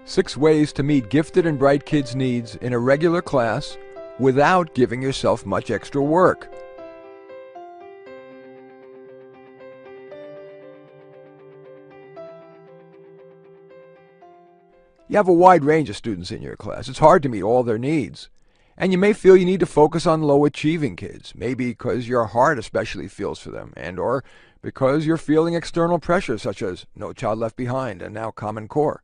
6 ways to meet gifted and bright kids' needs in a regular class without giving yourself much extra work. You have a wide range of students in your class. It's hard to meet all their needs. And you may feel you need to focus on low-achieving kids, maybe because your heart especially feels for them, and/or because you're feeling external pressures such as No Child Left Behind and now Common Core.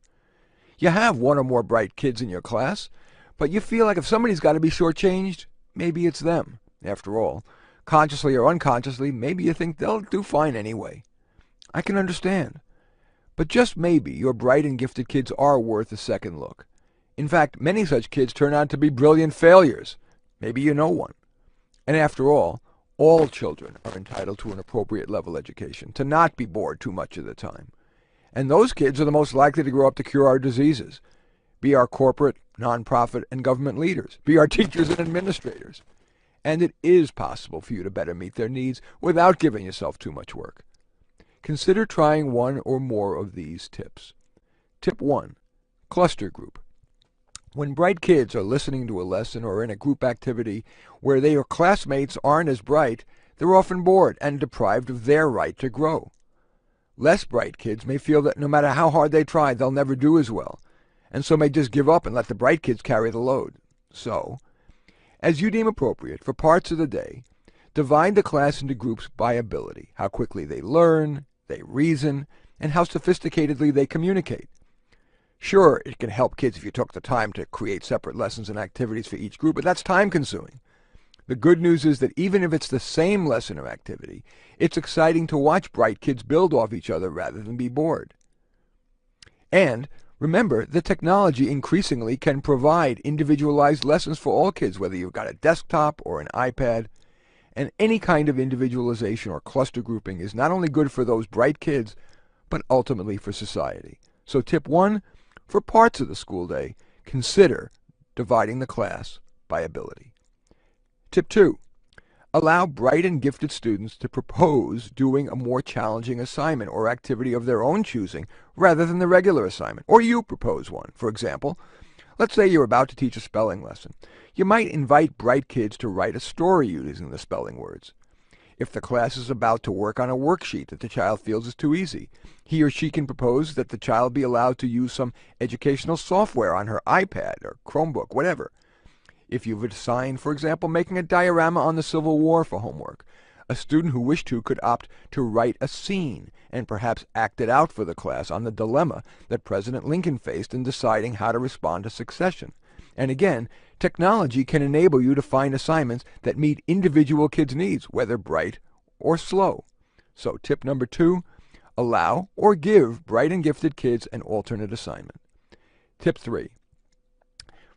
You have one or more bright kids in your class, but you feel like if somebody's got to be shortchanged, maybe it's them. After all, consciously or unconsciously, maybe you think they'll do fine anyway. I can understand. But just maybe your bright and gifted kids are worth a second look. In fact, many such kids turn out to be brilliant failures. Maybe you know one. And after all children are entitled to an appropriate level education, to not be bored too much of the time. And those kids are the most likely to grow up to cure our diseases, be our corporate, nonprofit, and government leaders, be our teachers and administrators. And it is possible for you to better meet their needs without giving yourself too much work. Consider trying one or more of these tips. Tip 1. Cluster group. When bright kids are listening to a lesson or in a group activity where their classmates aren't as bright, they're often bored and deprived of their right to grow. Less bright kids may feel that no matter how hard they try, they'll never do as well, and so may just give up and let the bright kids carry the load. So, as you deem appropriate for parts of the day, divide the class into groups by ability, how quickly they learn, they reason, and how sophisticatedly they communicate. Sure, it can help kids if you took the time to create separate lessons and activities for each group, but that's time-consuming. The good news is that even if it's the same lesson or activity, it's exciting to watch bright kids build off each other rather than be bored. And remember that technology increasingly can provide individualized lessons for all kids, whether you've got a desktop or an iPad. And any kind of individualization or cluster grouping is not only good for those bright kids, but ultimately for society. So tip 1, for parts of the school day, consider dividing the class by ability. Tip 2, allow bright and gifted students to propose doing a more challenging assignment or activity of their own choosing rather than the regular assignment, or you propose one. For example, let's say you're about to teach a spelling lesson. You might invite bright kids to write a story using the spelling words. If the class is about to work on a worksheet that the child feels is too easy, he or she can propose that the child be allowed to use some educational software on her iPad or Chromebook, whatever. If you've assigned, for example, making a diorama on the Civil War for homework, a student who wished to could opt to write a scene and perhaps act it out for the class on the dilemma that President Lincoln faced in deciding how to respond to secession. And again, technology can enable you to find assignments that meet individual kids' needs, whether bright or slow. So tip number 2, allow or give bright and gifted kids an alternate assignment. Tip 3,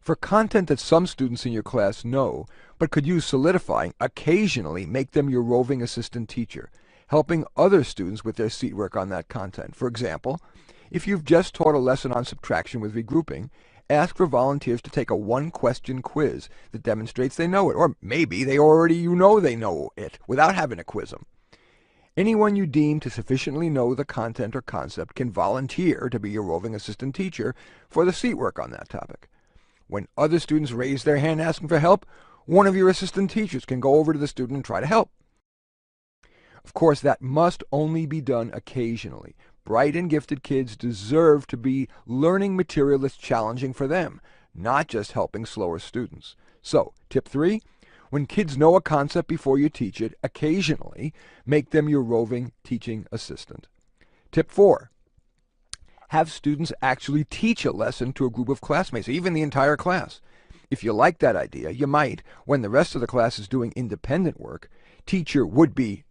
for content that some students in your class know but could use solidifying, occasionally make them your roving assistant teacher, helping other students with their seat work on that content. For example, if you've just taught a lesson on subtraction with regrouping, ask for volunteers to take a 1-question quiz that demonstrates they know it, or maybe they know it without having to quiz them. Anyone you deem to sufficiently know the content or concept can volunteer to be your roving assistant teacher for the seat work on that topic. When other students raise their hand asking for help, one of your assistant teachers can go over to the student and try to help. Of course, that must only be done occasionally. Bright and gifted kids deserve to be learning material that's challenging for them, not just helping slower students. So, tip 3, when kids know a concept before you teach it, occasionally make them your roving teaching assistant. Tip 4, have students actually teach a lesson to a group of classmates, even the entire class. If you like that idea, you might, when the rest of the class is doing independent work, teach your would-be